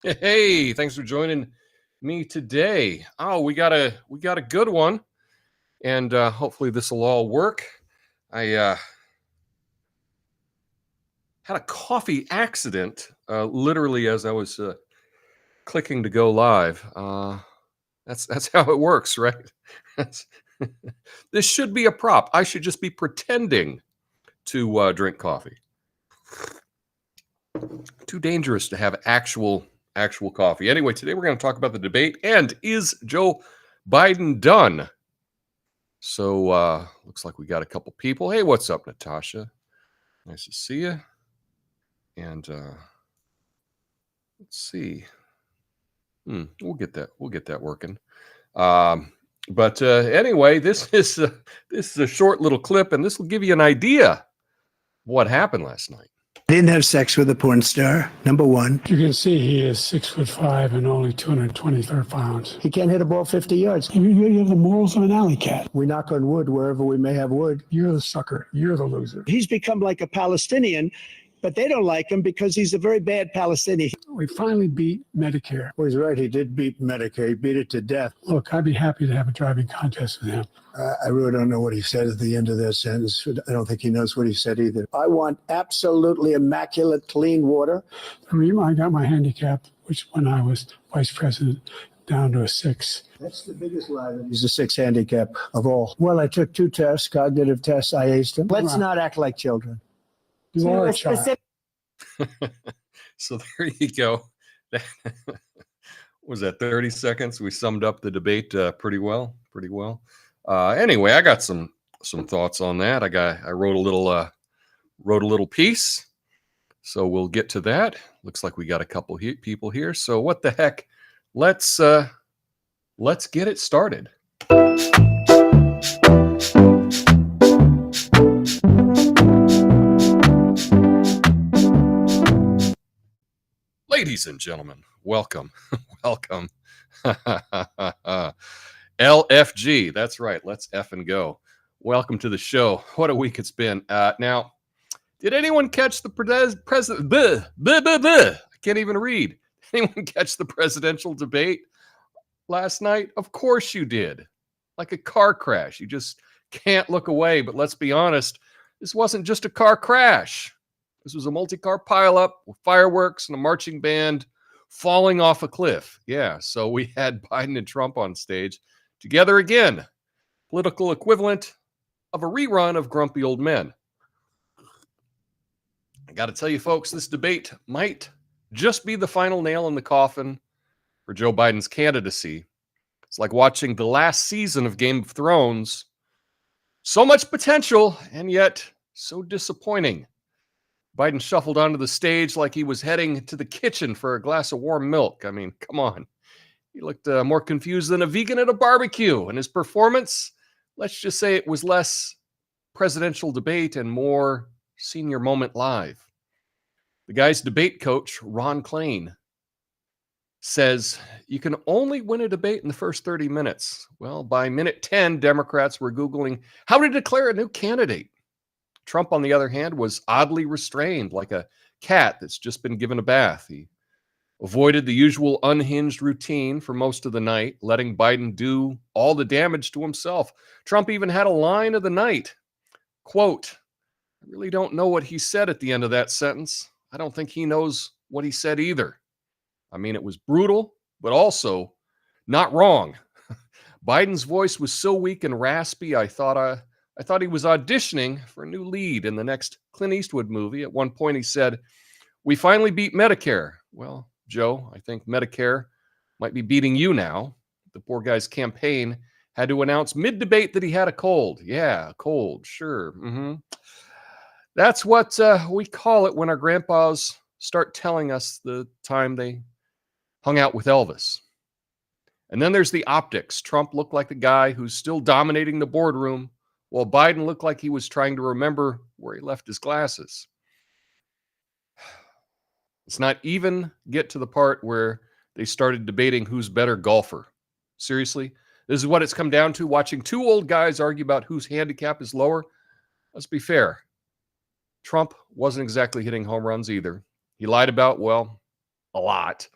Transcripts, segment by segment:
Hey, thanks for joining me today. Oh, we got a good one, and hopefully this will all work. I had a coffee accident literally as I was clicking to go live. That's how it works, right? This should be a prop. I should just be pretending to drink coffee. Too dangerous to have actual coffee. Anyway, today we're going to talk about the debate and is Joe Biden done? So looks like we got a couple people. Hey, what's up, Natasha? Nice to see you. And let's see. We'll get that working. But anyway, this is a short little clip, and this will give you an idea of what happened last night. I didn't have sex with a porn star, number one. You can see he is 6'5" and only 223 pounds. He can't hit a ball 50 yards. You have the morals of an alley cat. We knock on wood wherever we may have wood. You're the sucker. You're the loser. He's become like a Palestinian, but they don't like him because he's a very bad Palestinian. We finally beat Medicare. Well, he's right. He did beat Medicare. He beat it to death. Look, I'd be happy to have a driving contest with him. I really don't know what he said at the end of that sentence. I don't think he knows what he said either. I want absolutely immaculate, clean water. I got my handicap, which when I was vice president, down to a 6. That's the biggest lie. He's a 6 handicap of all. Well, I took 2 tests, cognitive tests. I aced them. Let's not act like children. You are a child. So there you go. Was that 30 seconds? We summed up the debate pretty well. Anyway, I got some thoughts on that. I wrote a little piece, so we'll get to that. Looks like we got a couple people here. So what the heck? Let's get it started. Ladies and gentlemen, welcome. LFG, that's right. Let's F and go. Welcome to the show. What a week it's been. Now, did anyone catch the president? I can't even read. Anyone catch the presidential debate last night? Of course you did. Like a car crash. You just can't look away. But let's be honest, this wasn't just a car crash. This was a multi-car pileup with fireworks and a marching band falling off a cliff. Yeah, so we had Biden and Trump on stage together again. Political equivalent of a rerun of Grumpy Old Men. I got to tell you, folks, this debate might just be the final nail in the coffin for Joe Biden's candidacy. It's like watching the last season of Game of Thrones. So much potential, and yet so disappointing. Biden shuffled onto the stage like he was heading to the kitchen for a glass of warm milk. I mean, come on. He looked more confused than a vegan at a barbecue. And his performance, let's just say it was less presidential debate and more senior moment live. The guy's debate coach, Ron Klain, says you can only win a debate in the first 30 minutes. Well, by minute 10, Democrats were Googling how to declare a new candidate. Trump, on the other hand, was oddly restrained, like a cat that's just been given a bath. He avoided the usual unhinged routine for most of the night, letting Biden do all the damage to himself. Trump even had a line of the night. Quote, I really don't know what he said at the end of that sentence. I don't think he knows what he said either. I mean, it was brutal, but also not wrong. Biden's voice was so weak and raspy, I thought he was auditioning for a new lead in the next Clint Eastwood movie. At one point, he said, we finally beat Medicare. Well, Joe, I think Medicare might be beating you now. The poor guy's campaign had to announce mid-debate that he had a cold. Yeah, a cold, sure. That's what we call it when our grandpas start telling us the time they hung out with Elvis. And then there's the optics. Trump looked like the guy who's still dominating the boardroom, while Biden looked like he was trying to remember where he left his glasses. Let's not even get to the part where they started debating who's better golfer. Seriously, this is what it's come down to, watching two old guys argue about whose handicap is lower. let's be fair. Trump wasn't exactly hitting home runs either. He lied about, well, a lot,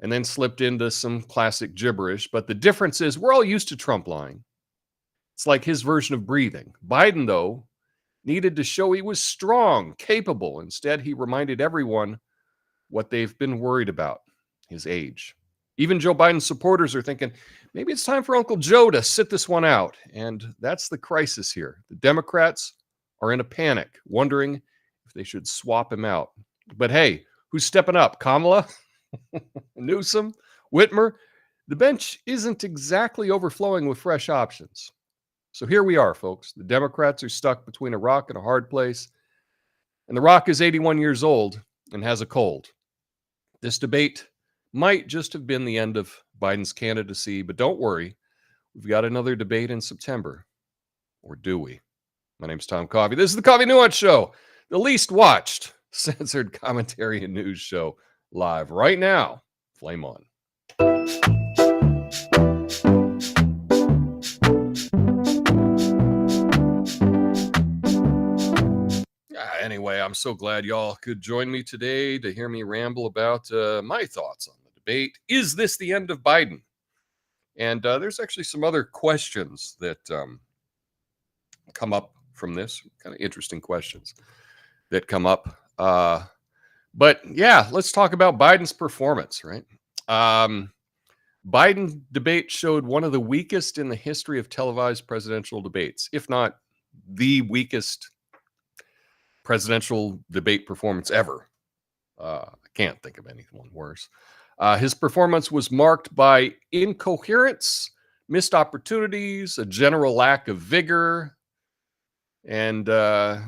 and then slipped into some classic gibberish. But the difference is we're all used to Trump lying. It's like his version of breathing. Biden, though, needed to show he was strong, capable. Instead, he reminded everyone what they've been worried about, his age. Even Joe Biden's supporters are thinking, maybe it's time for Uncle Joe to sit this one out. And that's the crisis here. The Democrats are in a panic, wondering if they should swap him out. But hey, who's stepping up? Kamala? Newsom? Whitmer? The bench isn't exactly overflowing with fresh options. So here we are, folks. The Democrats are stuck between a rock and a hard place. And the rock is 81 years old and has a cold. This debate might just have been the end of Biden's candidacy, but don't worry. We've got another debate in September. Or do we? My name's Tom Coffey. This is the Coffey Nuance Show, the least watched censored commentary and news show live right now. Flame on. Anyway, I'm so glad y'all could join me today to hear me ramble about my thoughts on the debate. Is this the end of Biden? And there's actually some other questions that come up from this, kind of interesting questions that come up. But yeah, let's talk about Biden's performance, right? Biden debate showed one of the weakest in the history of televised presidential debates, if not the weakest presidential debate performance ever. I can't think of anyone worse. His performance was marked by incoherence, missed opportunities, a general lack of vigor, and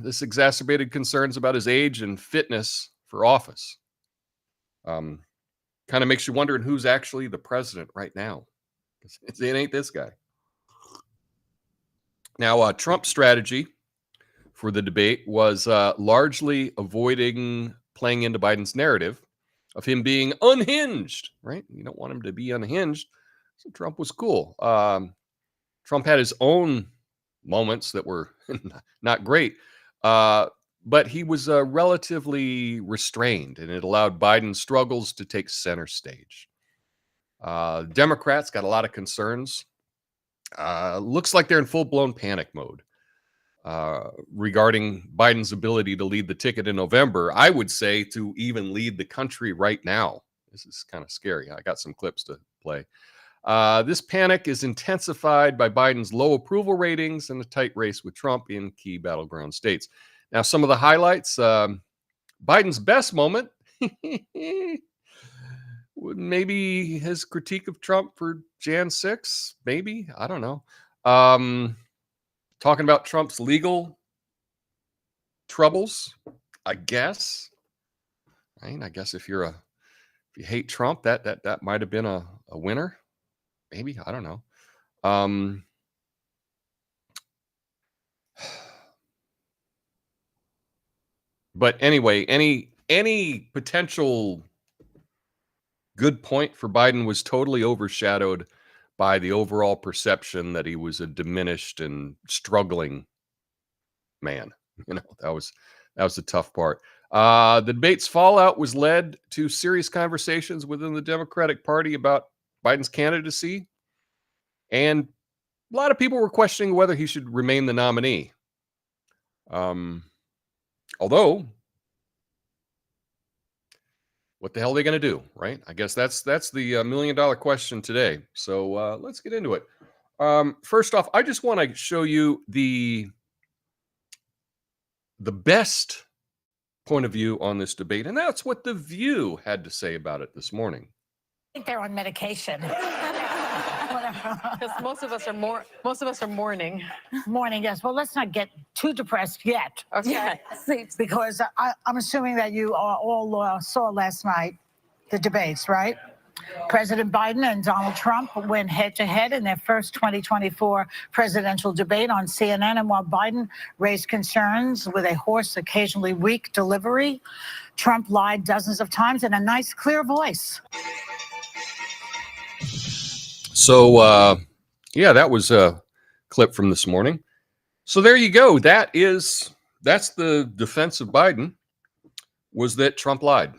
this exacerbated concerns about his age and fitness for office. Kind of makes you wonder who's actually the president right now. It ain't this guy. Now, Trump's strategy for the debate was largely avoiding playing into Biden's narrative of him being unhinged, right? You don't want him to be unhinged. So Trump was cool. Trump had his own moments that were not great, but he was relatively restrained, and it allowed Biden's struggles to take center stage. Democrats got a lot of concerns. Looks like they're in full-blown panic mode regarding Biden's ability to lead the ticket in November. I would say to even lead the country right now. This is kind of scary. I got some clips to play. This panic is intensified by Biden's low approval ratings and a tight race with Trump in key battleground states. Now, some of the highlights, Biden's best moment, maybe his critique of Trump for Jan 6, maybe, I don't know. Talking about Trump's legal troubles, I guess. Right? I guess if you hate Trump, that might have been a winner. Maybe, I don't know. But anyway, any potential good point for Biden was totally overshadowed by the overall perception that he was a diminished and struggling man. You know, that was the tough part. The debate's fallout was led to serious conversations within the Democratic Party about Biden's candidacy, and a lot of people were questioning whether he should remain the nominee. Although, what the hell are they going to do, right? I guess that's the $1 million question today. So let's get into it. First off, I just want to show you the best point of view on this debate, and that's what The View had to say about it this morning. I think they're on medication. Because most of us are mourning. Mourning, yes. Well, let's not get too depressed yet. Okay. Yeah. Because I'm assuming that you all saw last night the debates, right? President Biden and Donald Trump went head-to-head in their first 2024 presidential debate on CNN. And while Biden raised concerns with a hoarse, occasionally weak delivery, Trump lied dozens of times in a nice, clear voice. So, yeah, that was a clip from this morning. So there you go. That's the defense of Biden, was that Trump lied.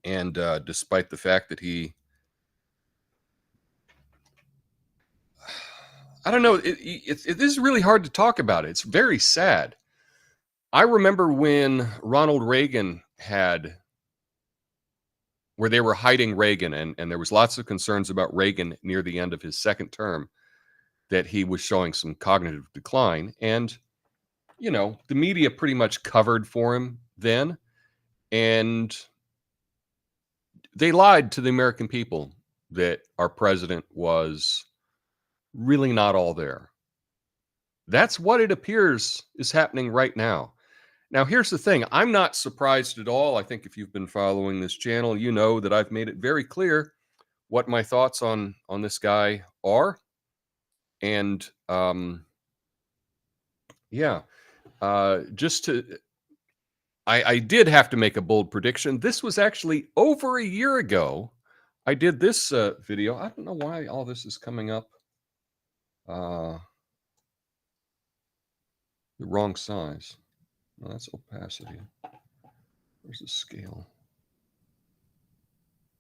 And despite the fact that I don't know, it is really hard to talk about it. It's very sad. I remember when Ronald Reagan where they were hiding Reagan, and there was lots of concerns about Reagan near the end of his second term, that he was showing some cognitive decline. And, the media pretty much covered for him then. And they lied to the American people that our president was really not all there. That's what it appears is happening right now. Now, here's the thing. I'm not surprised at all. I think if you've been following this channel, you know that I've made it very clear what my thoughts on this guy are. And I did have to make a bold prediction. This was actually over a year ago. I did this video. I don't know why all this is coming up the wrong size. No, that's opacity. Where's the scale?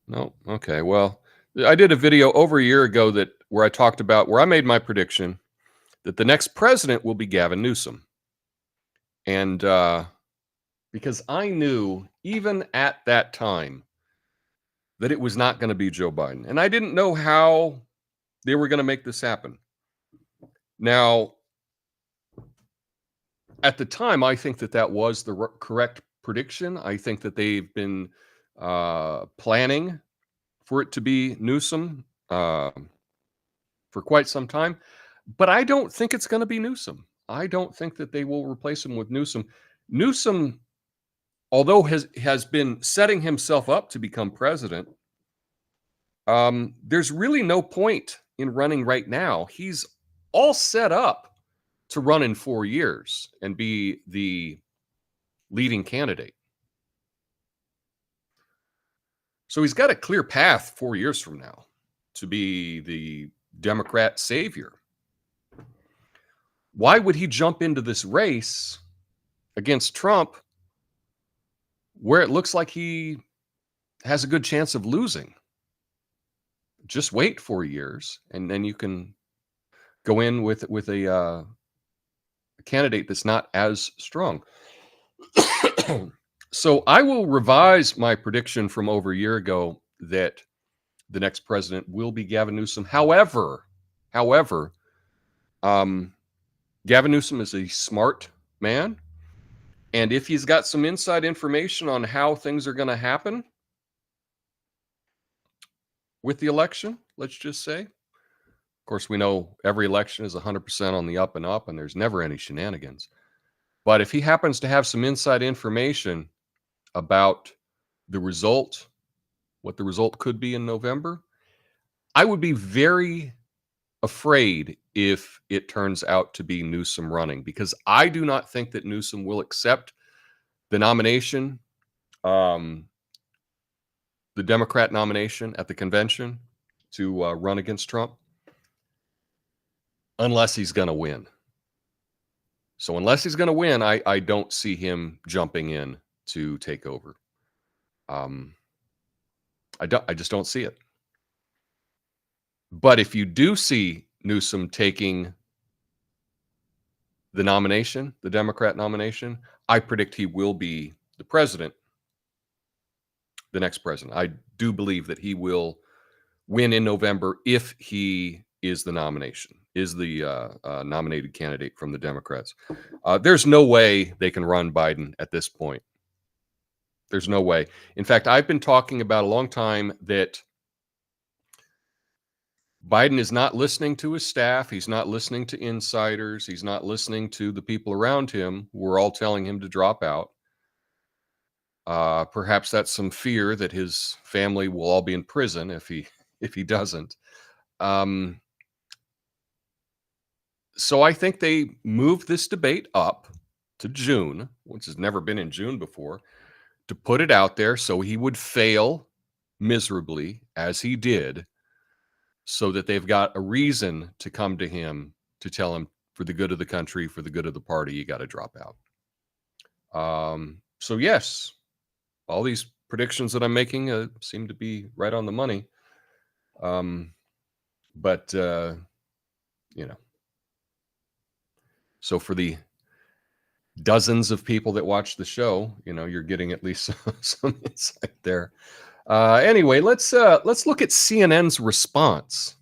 No. Okay. Well, I did a video over a year ago where I made my prediction that the next president will be Gavin Newsom. And because I knew even at that time that it was not going to be Joe Biden. And I didn't know how they were going to make this happen. Now, at the time, I think that was the correct prediction. I think that they've been planning for it to be Newsom for quite some time. But I don't think it's going to be Newsom. I don't think that they will replace him with Newsom. Newsom, although has been setting himself up to become president, there's really no point in running right now. He's all set up to run in 4 years and be the leading candidate. So he's got a clear path 4 years from now to be the Democrat savior. Why would he jump into this race against Trump where it looks like he has a good chance of losing? Just wait 4 years, and then you can go in with a candidate that's not as strong. So I will revise my prediction from over a year ago that the next president will be Gavin Newsom. However, Gavin Newsom is a smart man. And if he's got some inside information on how things are going to happen with the election, let's just say. Of course, we know every election is 100% on the up and up, and there's never any shenanigans. But if he happens to have some inside information about the result, what the result could be in November, I would be very afraid if it turns out to be Newsom running, because I do not think that Newsom will accept the nomination, the Democrat nomination at the convention to run against Trump, unless he's going to win. So unless he's going to win, I don't see him jumping in to take over. I just don't see it. But if you do see Newsom taking the nomination, the Democrat nomination, I predict he will be the president, the next president. I do believe that he will win in November if he is the nomination, is the nominated candidate from the Democrats. There's no way they can run Biden at this point. There's no way. In fact, I've been talking about a long time that Biden is not listening to his staff. He's not listening to insiders. He's not listening to the people around him who are all telling him to drop out. Perhaps that's some fear that his family will all be in prison if he doesn't. So I think they moved this debate up to June, which has never been in June before, to put it out there so he would fail miserably as he did, so that they've got a reason to come to him to tell him for the good of the country, for the good of the party, you got to drop out. So yes, all these predictions that I'm making seem to be right on the money. But so for the dozens of people that watch the show, you're getting at least some insight there. Anyway, let's look at CNN's response.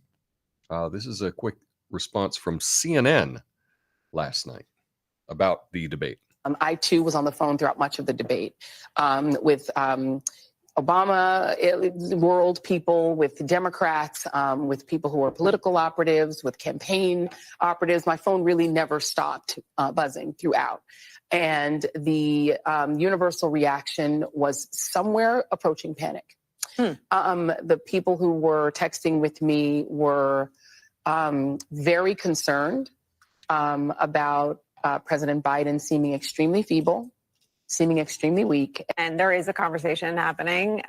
This is a quick response from CNN last night about the debate. I too was on the phone throughout much of the debate with Obama world people, with Democrats, with people who are political operatives, with campaign operatives. My phone really never stopped buzzing throughout. And the universal reaction was somewhere approaching panic. The people who were texting with me were very concerned about President Biden seeming extremely feeble, seeming extremely weak. And there is a conversation happening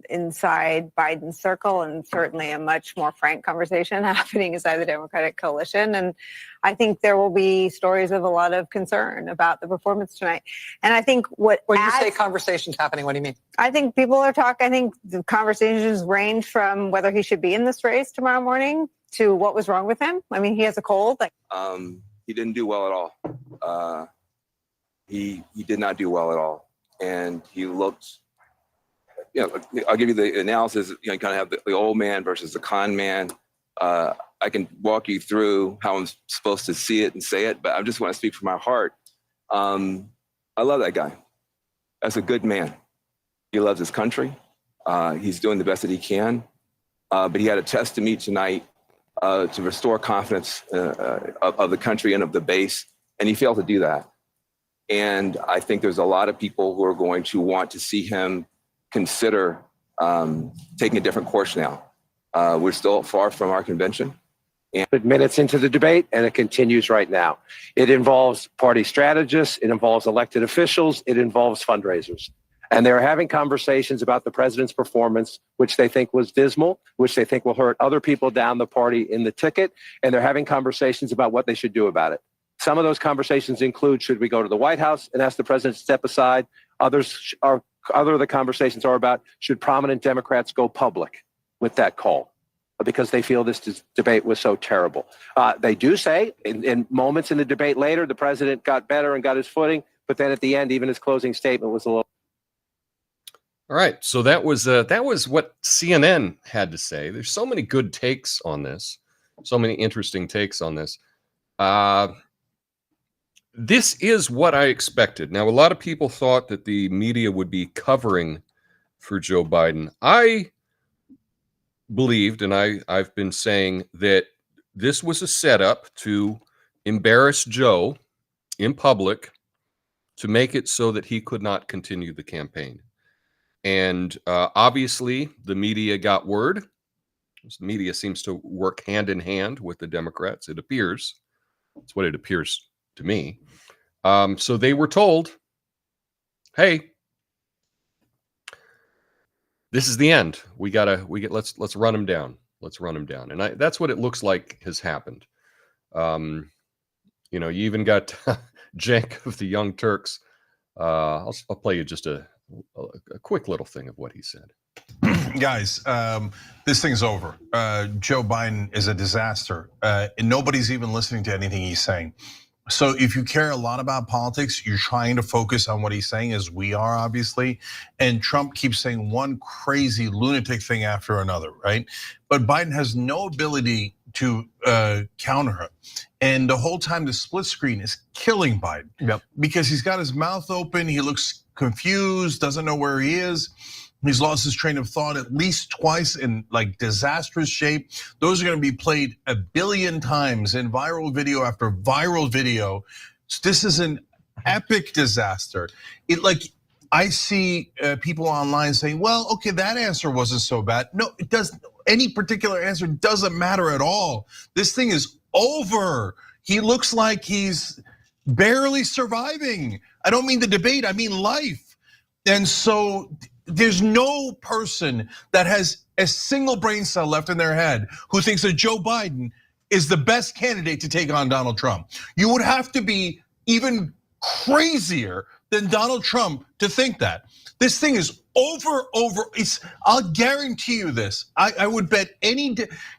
inside Biden's circle, and certainly a much more frank conversation happening inside the Democratic coalition. And I think there will be stories of a lot of concern about the performance tonight. And I think when you say conversations happening, what do you mean? I think people are talking. I think the conversations range from whether he should be in this race tomorrow morning to what was wrong with him. I mean, he has a cold. He didn't do well at all. He did not do well at all. And he looked, I'll give you the analysis, you kind of have the old man versus the con man. I can walk you through how I'm supposed to see it and say it, but I just want to speak from my heart. I love that guy. That's a good man. He loves his country. He's doing the best that he can. But he had a test to meet tonight to restore confidence of the country and of the base. And he failed to do that. And I think there's a lot of people who are going to want to see him consider taking a different course now. We're still far from our convention. Minutes into the debate, and it continues right now. It involves party strategists, it involves elected officials, it involves fundraisers. And they're having conversations about the president's performance, which they think was dismal, which they think will hurt other people down the party in the ticket. And they're having conversations about what they should do about it. Some of those conversations include, should we go to the White House and ask the president to step aside? Other of the conversations are about, should prominent Democrats go public with that call? Because they feel this debate was so terrible. They do say in moments in the debate later, the president got better and got his footing. But then at the end, even his closing statement was a little. All right. So that was what CNN had to say. There's so many good takes on this, so many interesting takes on this. This is what I expected. Now, a lot of people thought that the media would be covering for Joe Biden. I believed, and I've been saying, that this was a setup to embarrass Joe in public to make it so that he could not continue the campaign. And obviously, the media got word. The media seems to work hand in hand with the Democrats, it appears. That's what it appears to me. So they were told, hey, this is the end. Let's run him down. Let's run him down. And that's what it looks like has happened. You even got Cenk of the Young Turks. I'll play you just a quick little thing of what he said. Guys, this thing's over. Joe Biden is a disaster. And nobody's even listening to anything he's saying. So if you care a lot about politics, you're trying to focus on what he's saying, as we are, obviously. And Trump keeps saying one crazy lunatic thing after another, right? But Biden has no ability to counter him. And the whole time the split screen is killing Biden. Because he's got his mouth open, he looks confused, doesn't know where he is. He's lost his train of thought at least twice in like disastrous shape. Those are gonna be played 1 billion times in viral video after viral video. This is an epic disaster. I see people online saying, well, okay, that answer wasn't so bad. No, it doesn't. Any particular answer doesn't matter at all. This thing is over. He looks like he's barely surviving. I don't mean the debate, I mean life. And so there's no person that has a single brain cell left in their head who thinks that Joe Biden is the best candidate to take on Donald Trump. You would have to be even crazier than Donald Trump to think that. This thing is over. I'll guarantee you this. I would bet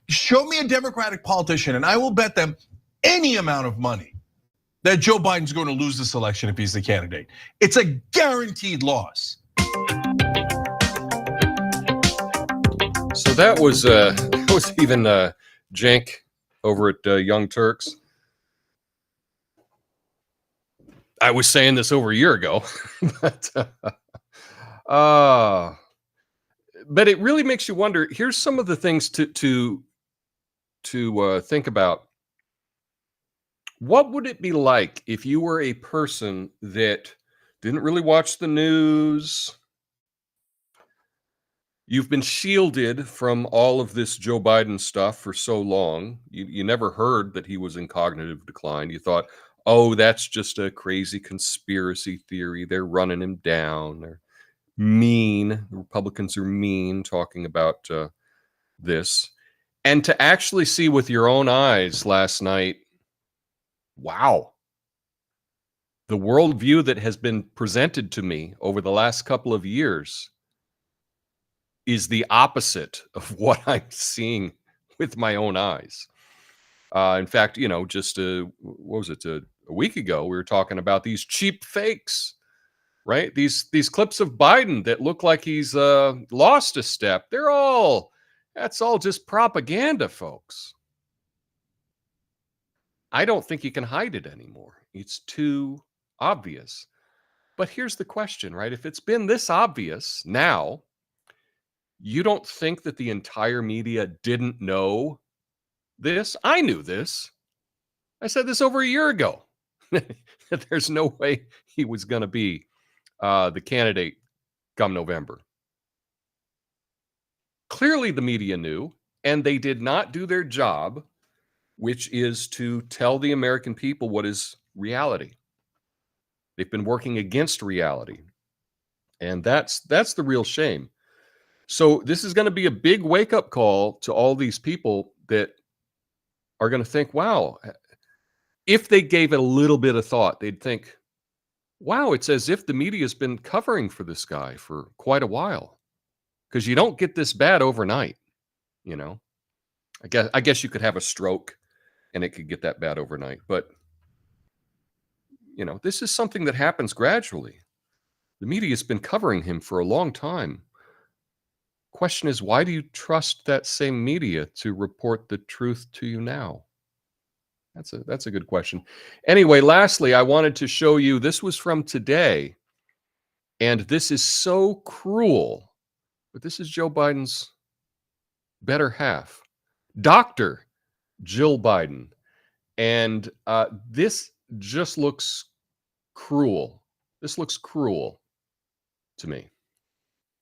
show me a Democratic politician and I will bet them any amount of money that Joe Biden's going to lose this election if he's the candidate. It's a guaranteed loss. So that was even Cenk over at Young Turks. I was saying this over a year ago, but it really makes you wonder. Here's some of the things to think about. What would it be like if you were a person that didn't really watch the news? You've been shielded from all of this Joe Biden stuff for so long. You never heard that he was in cognitive decline. You thought, oh, that's just a crazy conspiracy theory. They're running him down. They're mean. The Republicans are mean talking about this. And to actually see with your own eyes last night, wow. The worldview that has been presented to me over the last couple of years is the opposite of what I'm seeing with my own eyes. In fact, just what was it? A week ago, we were talking about these cheap fakes, right? These clips of Biden that look like he's lost a step. That's all just propaganda, folks. I don't think you can hide it anymore. It's too obvious. But here's the question, right? If it's been this obvious now, you don't think that the entire media didn't know this? I knew this. I said this over a year ago. That there's no way he was going to be the candidate come November. Clearly the media knew, and they did not do their job, which is to tell the American people what is reality. They've been working against reality. And that's the real shame. So this is going to be a big wake-up call to all these people that are going to think, wow, if they gave it a little bit of thought, they'd think, wow, it's as if the media has been covering for this guy for quite a while. Because you don't get this bad overnight, I guess you could have a stroke and it could get that bad overnight. But, this is something that happens gradually. The media has been covering him for a long time. Question is, why do you trust that same media to report the truth to you now? That's a good question. Anyway, lastly, I wanted to show you, this was from today, and this is so cruel, but this is Joe Biden's better half, Dr. Jill Biden. And this just looks cruel. This looks cruel to me.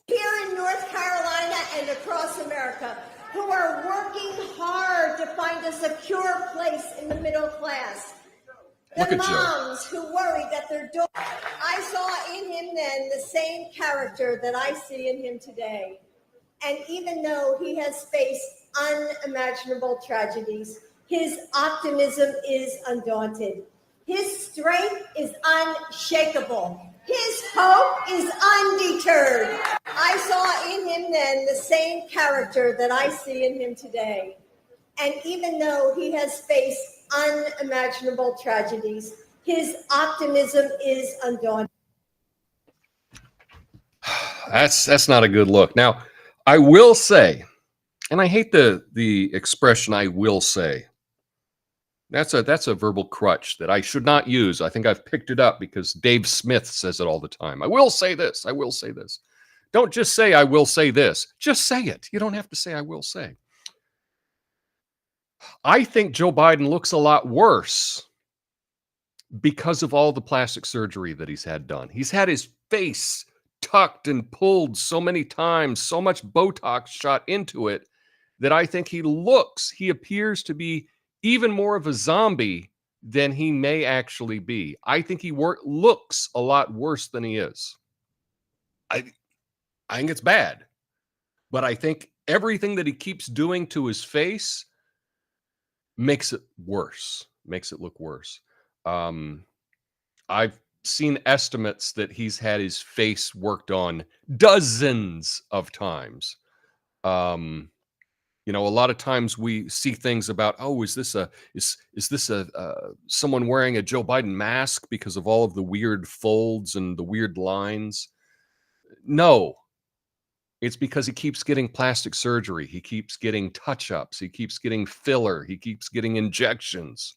Here in North Carolina and across America, who are working hard to find a secure place in the middle class. The moms who worry that their daughter. I saw in him then the same character that I see in him today. And even though he has faced unimaginable tragedies, his optimism is undaunted. His strength is unshakable. His hope is undeterred. I saw in him then the same character that I see in him today. And even though he has faced unimaginable tragedies, his optimism is undaunted. That's not a good look. Now, I will say, and I hate the expression "I will say." That's a verbal crutch that I should not use. I think I've picked it up because Dave Smith says it all the time. I will say this. I will say this. Don't just say I will say this. Just say it. You don't have to say I will say. I think Joe Biden looks a lot worse because of all the plastic surgery that he's had done. He's had his face tucked and pulled so many times, so much Botox shot into it, that I think he appears to be even more of a zombie than he may actually be. I think he looks a lot worse than he is. I think it's bad, but I think everything that he keeps doing to his face makes it worse, makes it look worse. I've seen estimates that he's had his face worked on dozens of times. You know, a lot of times we see things about, oh, is this someone wearing a Joe Biden mask because of all of the weird folds and the weird lines? No, it's because he keeps getting plastic surgery. He keeps getting touch-ups. He keeps getting filler. He keeps getting injections.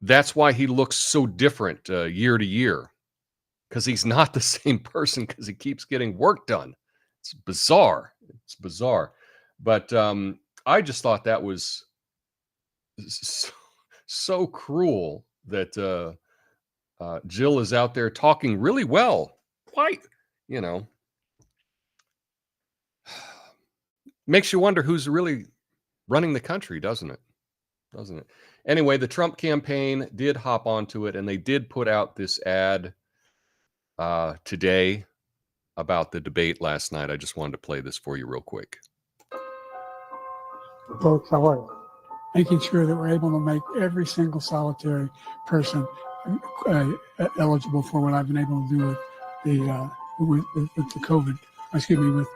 That's why he looks so different year to year, because he's not the same person, because he keeps getting work done. It's bizarre. It's bizarre. But I just thought that was so cruel that Jill is out there talking really well. Quite, you know, makes you wonder who's really running the country, doesn't it? Doesn't it? Anyway, the Trump campaign did hop onto it, and they did put out this ad today about the debate last night. I just wanted to play this for you real quick. Folks, how are you? Making sure that we're able to make every single solitary person eligible for what I've been able to do with the COVID. Excuse me, with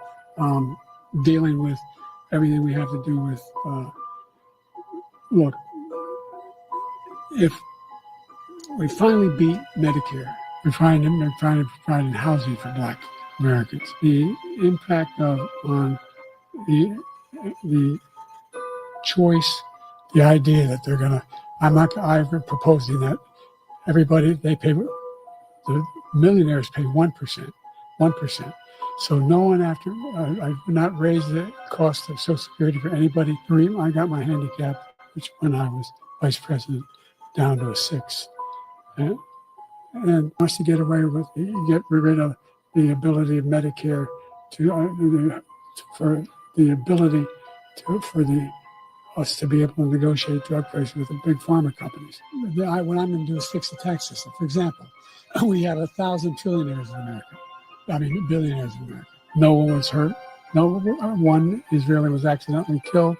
dealing with everything we have to do with. Look, if we finally beat Medicare, we're trying to provide housing for Black Americans. The impact on the choice, the idea that they're gonna, I'm proposing that everybody, they pay, the millionaires pay 1%. So no one I would not raise the cost of Social Security for anybody. I got my handicap, which when I was vice president, down to a 6. And wants to get away with, get rid of the ability of Medicare for us to be able to negotiate drug prices with the big pharma companies. What I'm going to do is fix the tax system. For example, we have 1,000 trillionaires in America. I mean, billionaires in America. No one was hurt. No one Israeli was accidentally killed,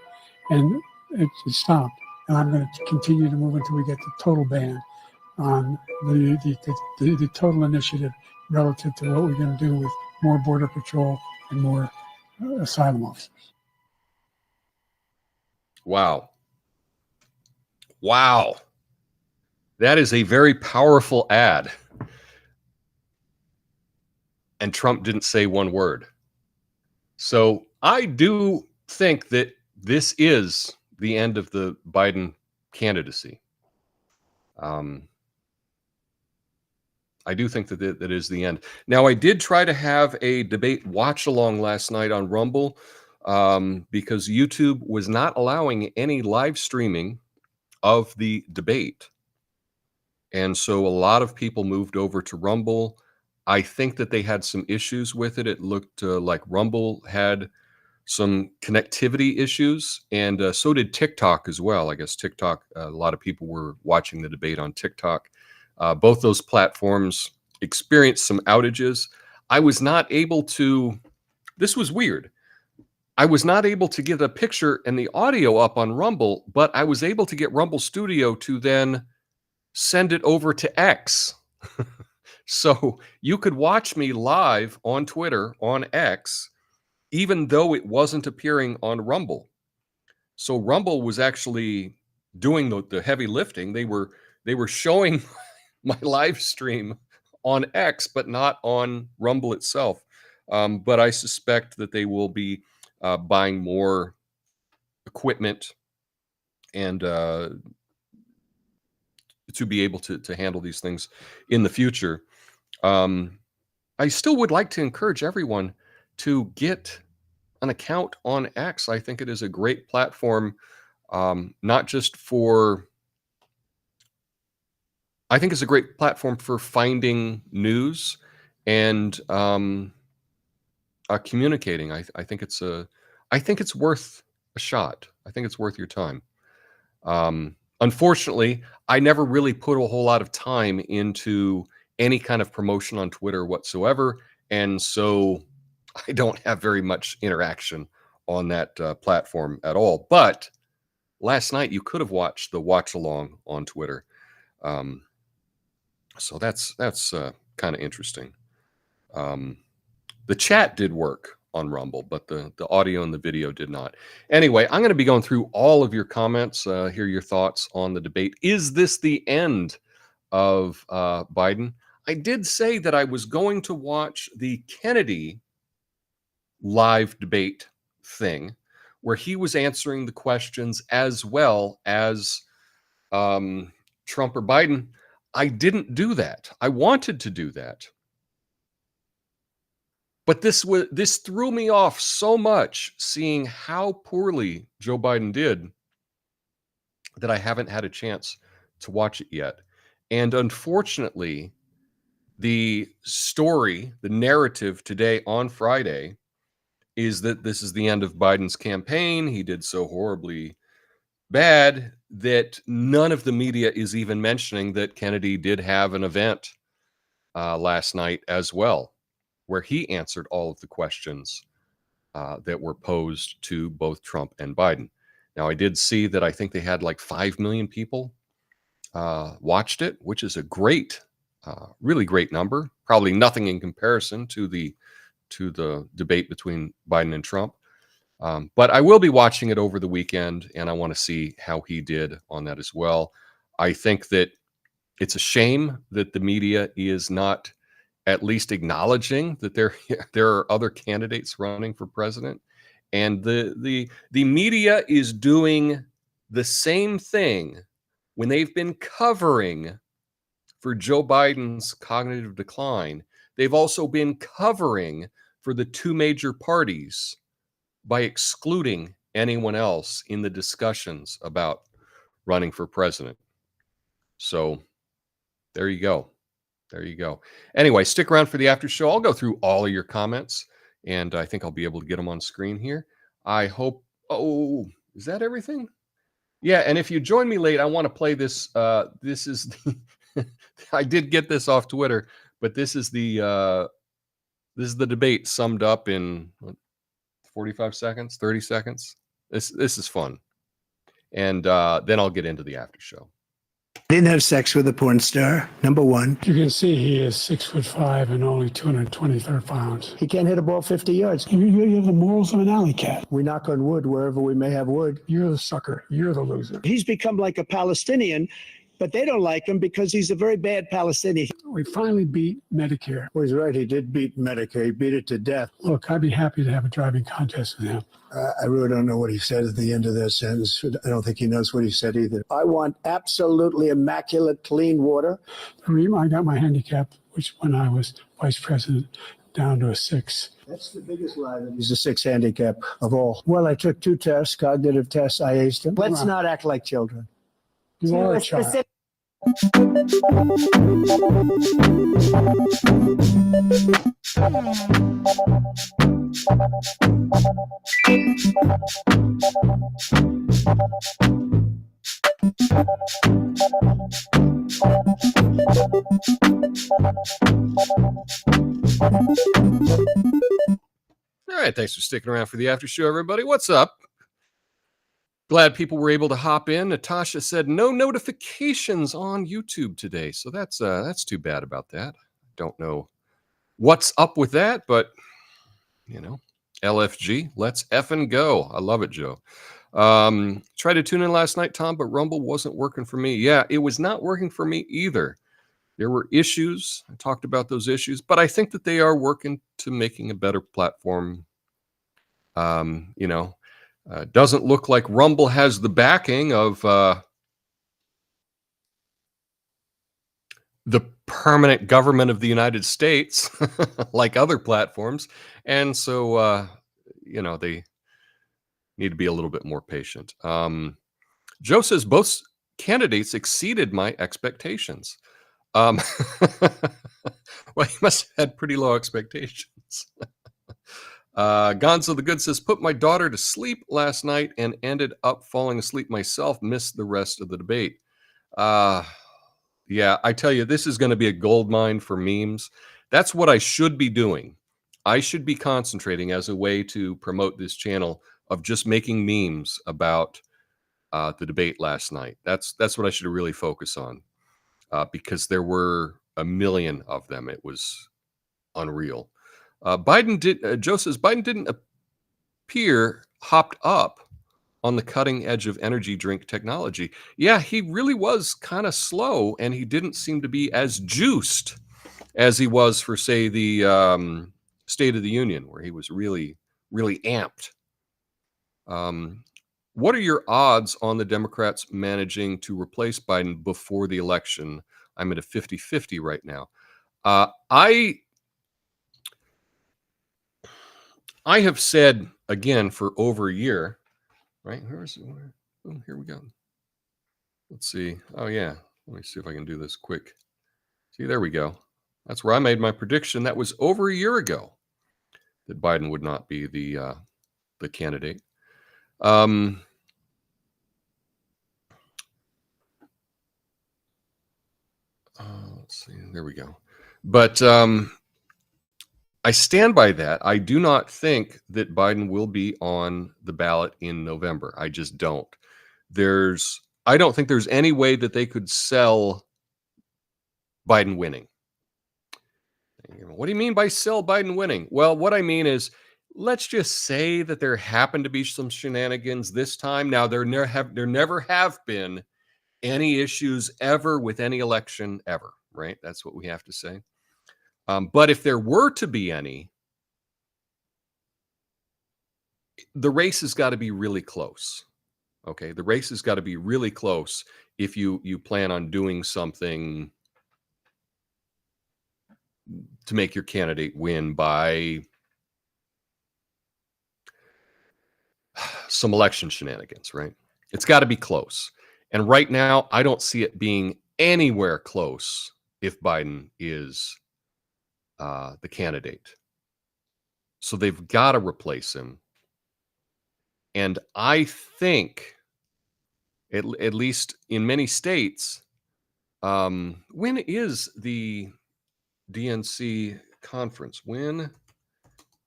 and it stopped. And I'm going to continue to move until we get the total ban on the total initiative relative to what we're going to do with more border patrol and more asylum officers. Wow. Wow. That is a very powerful ad. And Trump didn't say one word. So I do think that this is the end of the Biden candidacy. I do think that that is the end. Now, I did try to have a debate watch along last night on Rumble because YouTube was not allowing any live streaming of the debate. And so a lot of people moved over to Rumble. I think that they had some issues with it. It looked like Rumble had some connectivity issues, and so did TikTok as well. I guess TikTok, a lot of people were watching the debate on TikTok. Both those platforms experienced some outages. I was not able to, this was weird. I was not able to get a picture and the audio up on Rumble, but I was able to get Rumble Studio to then send it over to X. So you could watch me live on Twitter, on X, even though it wasn't appearing on Rumble. So Rumble was actually doing the heavy lifting. They were showing my live stream on X, but not on Rumble itself. But I suspect that they will be buying more equipment and to be able to handle these things in the future. I still would like to encourage everyone to get an account on X. I think it is a great platform, not just for, I think it's a great platform for finding news and communicating. I think it's worth a shot. I think it's worth your time. Unfortunately, I never really put a whole lot of time into any kind of promotion on Twitter whatsoever, and so I don't have very much interaction on that platform at all. But last night you could have watched the watch along on Twitter. So that's kind of interesting. The chat did work on Rumble, but the audio and the video did not. Anyway, I'm going to be going through all of your comments, hear your thoughts on the debate. Is this the end of Biden? I did say that I was going to watch the Kennedy live debate thing where he was answering the questions as well as Trump or Biden. I didn't do that. I wanted to do that. But this threw me off so much, seeing how poorly Joe Biden did, that I haven't had a chance to watch it yet. And unfortunately, the story, the narrative today on Friday is that this is the end of Biden's campaign. He did so horribly bad that none of the media is even mentioning that Kennedy did have an event last night as well, where he answered all of the questions that were posed to both Trump and Biden. Now, I did see that I think they had like 5 million people watched it, which is a great, really great number. Probably nothing in comparison to the debate between Biden and Trump. But I will be watching it over the weekend, and I want to see how he did on that as well. I think that it's a shame that the media is not at least acknowledging that there are other candidates running for president, and the media is doing the same thing when they've been covering for Joe Biden's cognitive decline. They've also been covering for the two major parties by excluding anyone else in the discussions about running for president. So there you go. There you go. Anyway, stick around for the after show. I'll go through all of your comments, and I think I'll be able to get them on screen here. I hope. Oh, is that everything? Yeah, and if you join me late, I want to play this. This is I did get this off Twitter, but this is the debate summed up in 45 seconds, 30 seconds. This is fun. And then I'll get into the after show. Didn't have sex with a porn star, number one. You can see he is 6'5" and only 223 pounds. He can't hit a ball 50 yards. You have the morals of an alley cat. We knock on wood wherever we may have wood. You're the sucker. You're the loser. He's become like a Palestinian, but they don't like him because he's a very bad Palestinian. We finally beat Medicare. Well, he's right. He did beat Medicare. He beat it to death. Look, I'd be happy to have a driving contest with him. I really don't know what he said at the end of that sentence. I don't think he knows what he said either. I want absolutely immaculate, clean water. I got my handicap, which when I was vice president, down to a 6. That's the biggest lie, that he's a 6 handicap of all. Well, I took 2 tests, cognitive tests. I aced them. Let's not act like children. You are a child. All right, thanks for sticking around for the after show, everybody. What's up? Glad people were able to hop in. Natasha said no notifications on YouTube today, so that's too bad about that. Don't know what's up with that, but you know, LFG, let's effing go. I love it, Joe. Tried to tune in last night, Tom, but Rumble wasn't working for me. Yeah, it was not working for me either. There were issues. I talked about those issues, but I think that they are working to making a better platform. Doesn't look like Rumble has the backing of the permanent government of the United States, like other platforms. And so, they need to be a little bit more patient. Joe says both candidates exceeded my expectations. Well, he must have had pretty low expectations. Gonzo the Good says, put my daughter to sleep last night and ended up falling asleep myself, missed the rest of the debate. Yeah, I tell you, this is going to be a gold mine for memes. That's what I should be doing. I should be concentrating as a way to promote this channel of just making memes about the debate last night. That's what I should really focus on, because there were a million of them. It was unreal. Joe says Biden didn't appear hopped up on the cutting edge of energy drink technology. Yeah, he really was kind of slow, and he didn't seem to be as juiced as he was for, say, the State of the Union, where he was really, really amped. What are your odds on the Democrats managing to replace Biden before the election? I'm at a 50-50 right now. I have said, again, for over a year, right? Oh, here we go. Let's see. Oh, yeah. Let me see if I can do this quick. See, there we go. That's where I made my prediction. That was over a year ago that Biden would not be the candidate. Let's see. There we go. But I stand by that. I do not think that Biden will be on the ballot in November. I just don't. I don't think there's any way that they could sell Biden winning. What do you mean by sell Biden winning? Well, what I mean is, let's just say that there happened to be some shenanigans this time. Now, there never have been any issues ever with any election ever, right? That's what we have to say. But if there were to be any, the race has got to be really close. Okay, the race has got to be really close if you plan on doing something to make your candidate win by some election shenanigans, right? It's got to be close. And right now, I don't see it being anywhere close if Biden is the candidate. So they've got to replace him. And I think, at least in many states, when is the DNC conference? When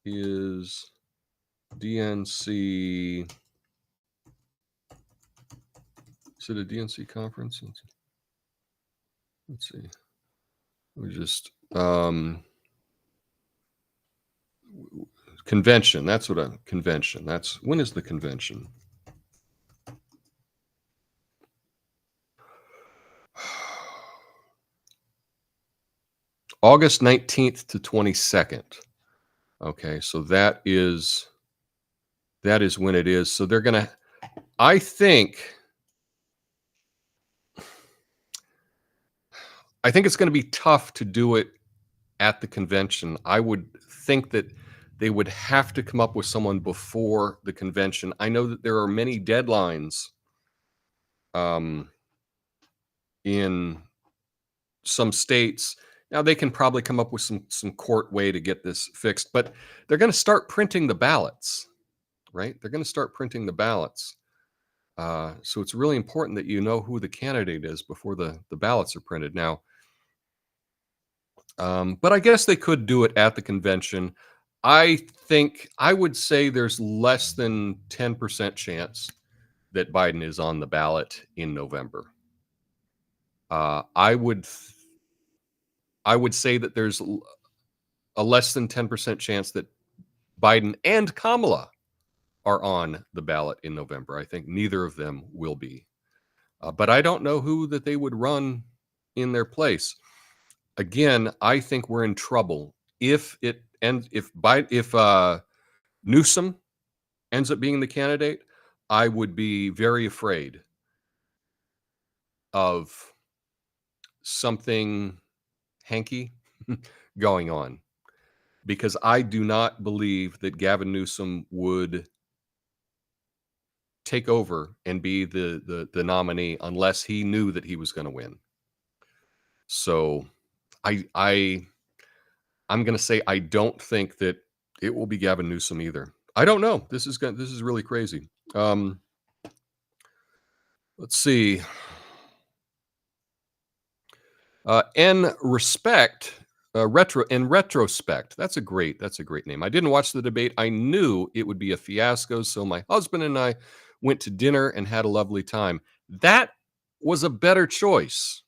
is DNC? Is it a DNC conference? Let's see. We just convention. That's what a convention. That's when is the convention? August 19th to 22nd. Okay, so that is when it is. So they're gonna, I think it's going to be tough to do it at the convention. I would think that they would have to come up with someone before the convention. I know that there are many deadlines in some states. Now, they can probably come up with some court way to get this fixed, but they're going to start printing the ballots, right? They're going to start printing the ballots. So it's really important that you know who the candidate is before the ballots are printed. Now, but I guess they could do it at the convention. I think I would say there's less than 10% chance that Biden is on the ballot in November. I would say that there's a less than 10% chance that Biden and Kamala are on the ballot in November. I think neither of them will be. But I don't know who that they would run in their place. Again, I think we're in trouble if Newsom ends up being the candidate. I would be very afraid of something hanky going on, because I do not believe that Gavin Newsom would take over and be the nominee unless he knew that he was going to win. So I'm going to say I don't think that it will be Gavin Newsom either. I don't know. This is really crazy. Let's see. In retrospect, that's a great name. I didn't watch the debate. I knew it would be a fiasco, so my husband and I went to dinner and had a lovely time. That was a better choice,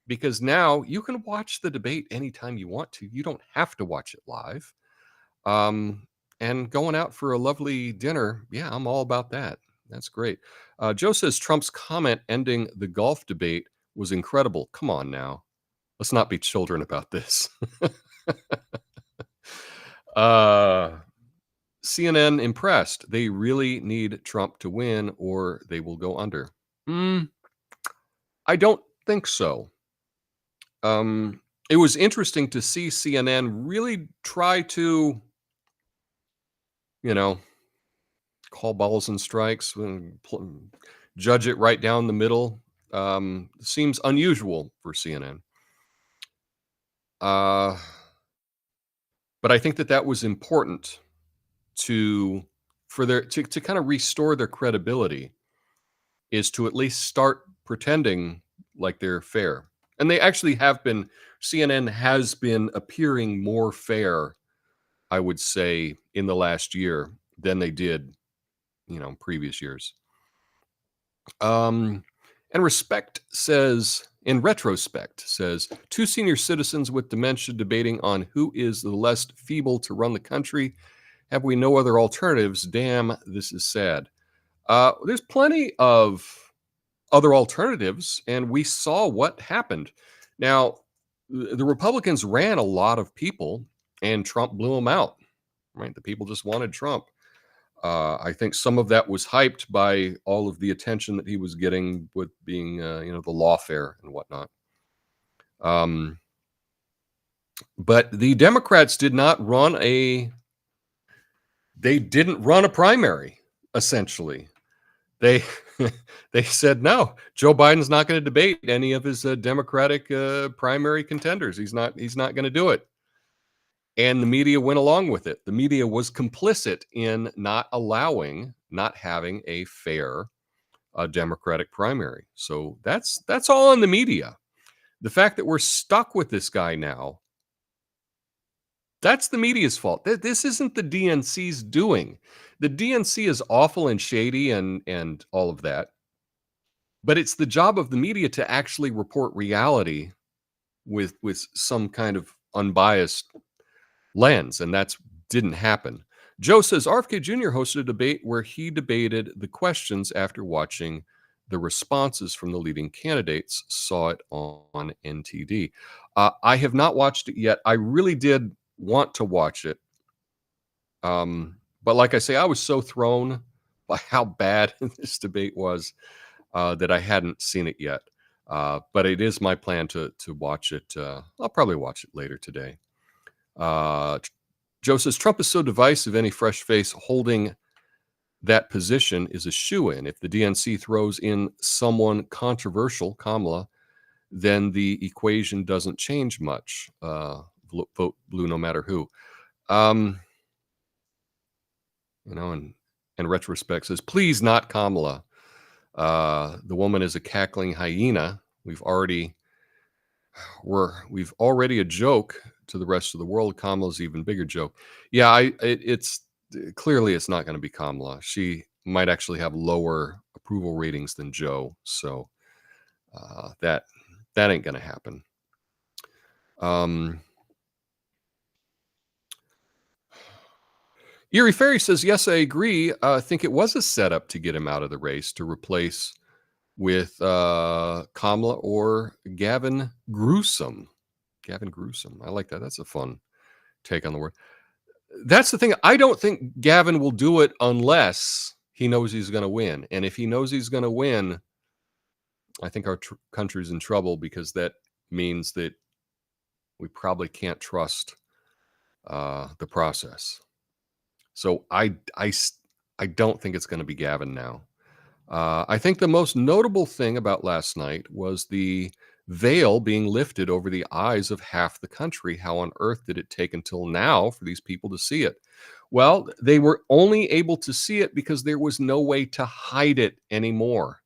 because now you can watch the debate anytime you want to. You don't have to watch it live. And going out for a lovely dinner, yeah, I'm all about that. That's great. Joe says Trump's comment ending the golf debate was incredible. Come on now. Let's not be children about this. CNN impressed. They really need Trump to win or they will go under. I don't think so. It was interesting to see CNN really try to, call balls and strikes, judge it right down the middle. Seems unusual for CNN. But I think that was important to kind of restore their credibility, is to at least start pretending like they're fair. And they actually have been. CNN has been appearing more fair, I would say, in the last year than they did, previous years. And Respect says, in retrospect, says, two senior citizens with dementia debating on who is the less feeble to run the country. Have we no other alternatives? Damn, this is sad. There's plenty of other alternatives, and we saw what happened. Now, the Republicans ran a lot of people, and Trump blew them out. Right? The people just wanted Trump. I think some of that was hyped by all of the attention that he was getting with being, the lawfare and whatnot. But the Democrats did not run they didn't run a primary, essentially. They said, no, Joe Biden's not going to debate any of his Democratic primary contenders. He's not going to do it. And the media went along with it. The media was complicit in not having a fair Democratic primary. So that's all on the media. The fact that we're stuck with this guy now, that's the media's fault. This isn't the DNC's doing. The DNC is awful and shady and all of that. But it's the job of the media to actually report reality with some kind of unbiased lens, and that didn't happen. Joe says RFK Jr. hosted a debate where he debated the questions after watching the responses from the leading candidates. Saw it on NTD. I have not watched it yet. I really did want to watch it. But like I say, I was so thrown by how bad this debate was that I hadn't seen it yet. But it is my plan to watch it. I'll probably watch it later today. Joe says Trump is so divisive, any fresh face holding that position is a shoo-in. If the DNC throws in someone controversial, Kamala, then the equation doesn't change much. Vote blue no matter who. And retrospect says, please not Kamala. The woman is a cackling hyena. We've already a joke to the rest of the world. Kamala's even bigger joke. Yeah, it's clearly it's not going to be Kamala. She might actually have lower approval ratings than Joe. So that ain't going to happen. Erie Ferry says, yes, I agree. I think it was a setup to get him out of the race to replace with Kamala or Gavin Newsom. Gavin Newsom. I like that. That's a fun take on the word. That's the thing. I don't think Gavin will do it unless he knows he's going to win. And if he knows he's going to win, I think our country's in trouble, because that means that we probably can't trust the process. So I don't think it's going to be Gavin now. I think the most notable thing about last night was the veil being lifted over the eyes of half the country. How on earth did it take until now for these people to see it? Well, they were only able to see it because there was no way to hide it anymore.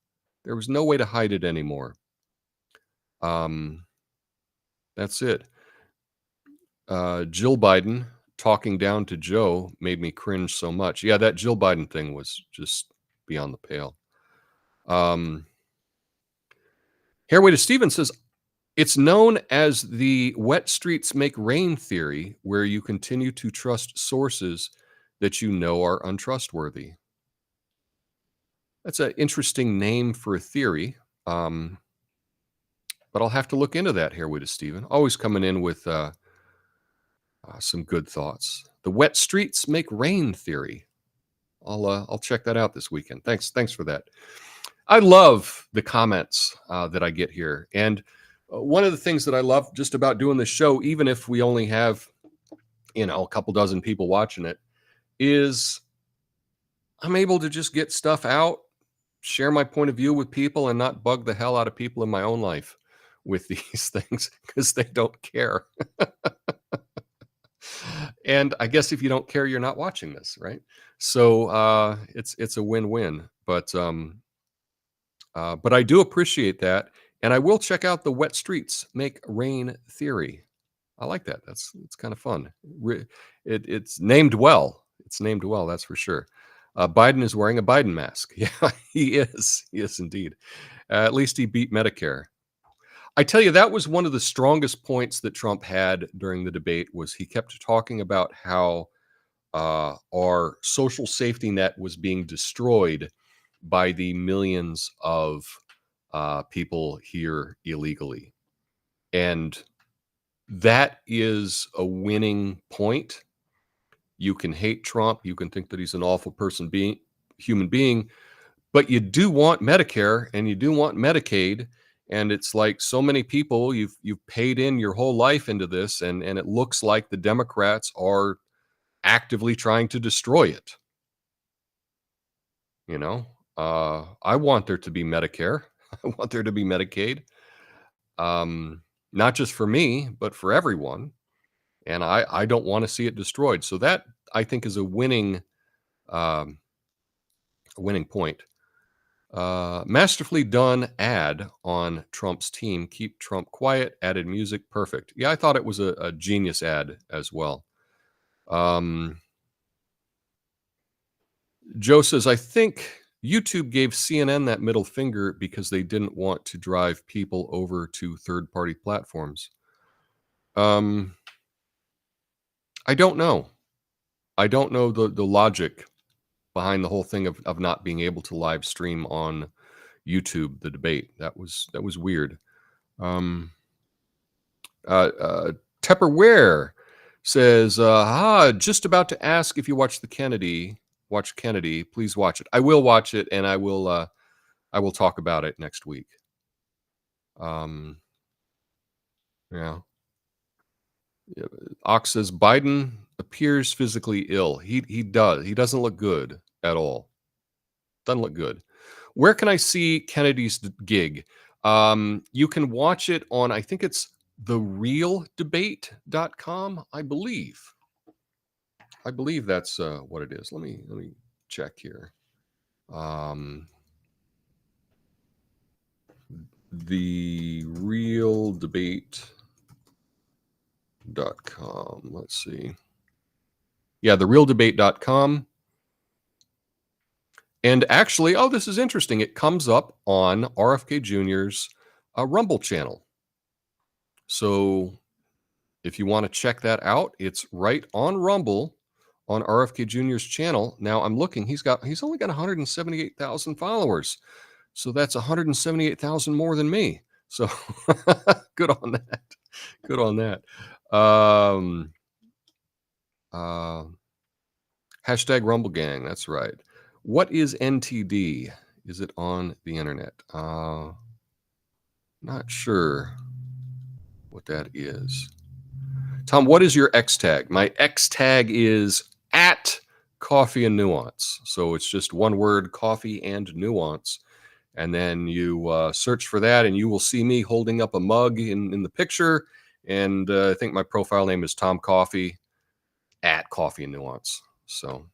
There was no way to hide it anymore. That's it. Jill Biden talking down to Joe made me cringe so much. Yeah, that Jill Biden thing was just beyond the pale. Hairway to Steven says, it's known as the wet streets make rain theory, where you continue to trust sources that you know are untrustworthy. That's an interesting name for a theory, but I'll have to look into that, Hairway to Steven. Always coming in with some good thoughts. The wet streets make rain theory. I'll check that out this weekend. Thanks for that. I love the comments that I get here, and one of the things that I love just about doing this show, even if we only have, a couple dozen people watching it, is I'm able to just get stuff out, share my point of view with people, and not bug the hell out of people in my own life with these things because they don't care. And I guess if you don't care, you're not watching this, right? So it's a win-win. But I do appreciate that. And I will check out the wet streets make rain theory. I like that. It's kind of fun. It's named well. It's named well, that's for sure. Biden is wearing a Biden mask. Yeah, he is. He is indeed. At least he beat Medicare. I tell you, that was one of the strongest points that Trump had during the debate, was he kept talking about how our social safety net was being destroyed by the millions of people here illegally. And that is a winning point. You can hate Trump. You can think that he's an awful human being, but you do want Medicare and you do want Medicaid. And it's like so many people, you've paid in your whole life into this, and it looks like the Democrats are actively trying to destroy it. I want there to be Medicare. I want there to be Medicaid, not just for me, but for everyone. And I don't want to see it destroyed. So that, I think, is a winning point. Masterfully done ad on Trump's team. Keep Trump quiet. Added music. Perfect. Yeah, I thought it was a genius ad as well. Joe says, I think YouTube gave CNN that middle finger because they didn't want to drive people over to third-party platforms. I don't know. I don't know the logic behind the whole thing of not being able to live stream on YouTube the debate. That was weird. Tupperware says, just about to ask if you watch Kennedy. Please watch it. I will watch it, and I will talk about it next week. Yeah. Ox says Biden appears physically ill. He does. He doesn't look good at all. Doesn't look good. Where can I see Kennedy's gig? You can watch it on, I think it's therealdebate.com, I believe. I believe that's what it is. Let me check here. Therealdebate.com. Let's see. Yeah, therealdebate.com. And actually, this is interesting. It comes up on RFK Jr.'s Rumble channel. So if you want to check that out, it's right on Rumble on RFK Jr.'s channel. Now I'm looking, he's only got 178,000 followers. So that's 178,000 more than me. So good on that. Good on that. Hashtag Rumble Gang. That's right. What is NTD? Is it on the internet? Not sure what that is. Tom, what is your X tag? My X tag is @Coffee and Nuance. So it's just one word, Coffee and Nuance. And then you search for that, and you will see me holding up a mug in the picture. And I think my profile name is Tom Coffey @Coffee and Nuance. So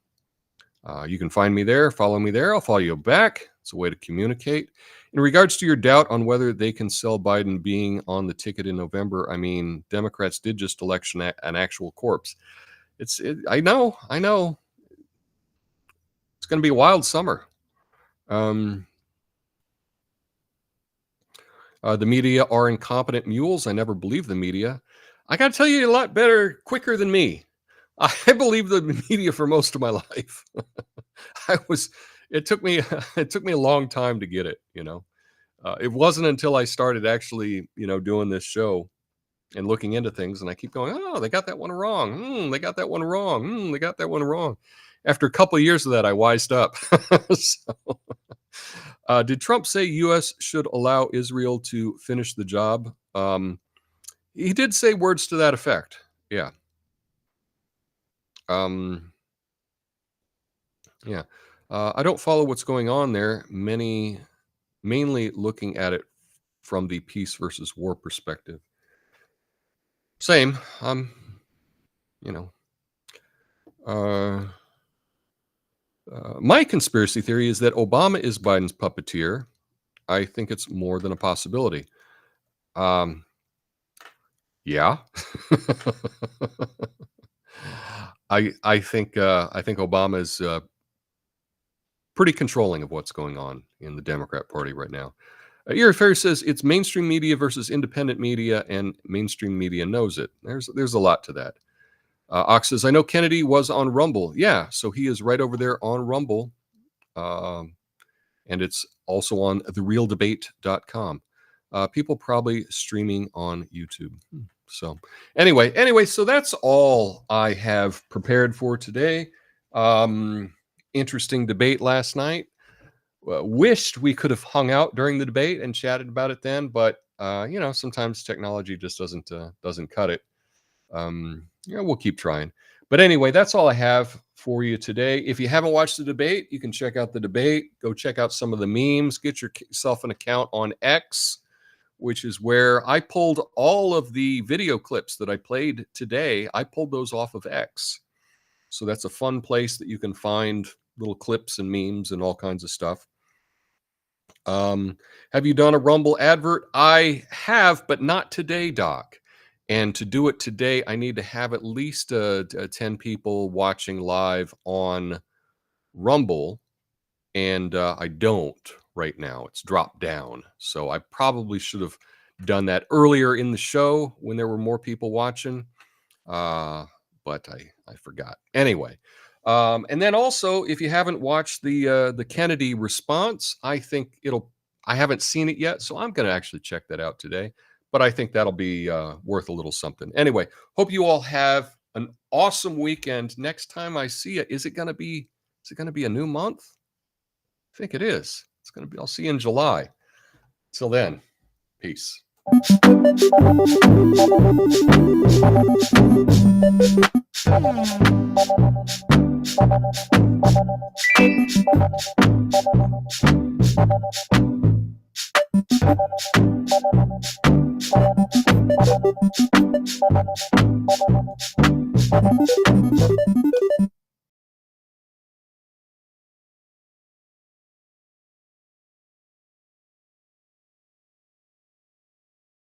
you can find me there, follow me there. I'll follow you back. It's a way to communicate. In regards to your doubt on whether they can sell Biden being on the ticket in November, I mean, Democrats did just election an actual corpse. I know. It's going to be a wild summer. The media are incompetent mules. I never believed the media. I got to tell you, a lot better, quicker than me. I believed the media for most of my life. It took me a long time to get it, it wasn't until I started actually, doing this show and looking into things, and I keep going, oh, they got that one wrong. They got that one wrong. They got that one wrong. After a couple of years of that, I wised up. Did Trump say U.S. should allow Israel to finish the job? He did say words to that effect. Yeah. Yeah. I don't follow what's going on there. Mainly looking at it from the peace versus war perspective. Same. My conspiracy theory is that Obama is Biden's puppeteer. I think it's more than a possibility. Yeah. I think Obama is pretty controlling of what's going on in the Democrat Party right now. Erie Fair says it's mainstream media versus independent media, and mainstream media knows it. There's a lot to that. Ox says, I know Kennedy was on Rumble. Yeah, so he is right over there on Rumble. And it's also on therealdebate.com. People probably streaming on YouTube. So anyway, so that's all I have prepared for today. Interesting debate last night. Wished we could have hung out during the debate and chatted about it then, but sometimes technology just doesn't cut it. We'll keep trying. But anyway, that's all I have for you today. If you haven't watched the debate, you can check out the debate. Go check out some of the memes. Get yourself an account on X, which is where I pulled all of the video clips that I played today. I pulled those off of X. So that's a fun place that you can find little clips and memes and all kinds of stuff. Have you done a Rumble advert? I have, but not today, Doc. And to do it today, I need to have at least 10 people watching live on Rumble. And I don't right now. It's dropped down. So I probably should have done that earlier in the show when there were more people watching. But I forgot. Anyway. And then also, if you haven't watched the Kennedy response, I haven't seen it yet, so I'm going to actually check that out today. But I think that'll be worth a little something. Anyway, hope you all have an awesome weekend. Next time I see you, is it going to be a new month? I think it is. It's going to be. I'll see you in July. Till then, peace.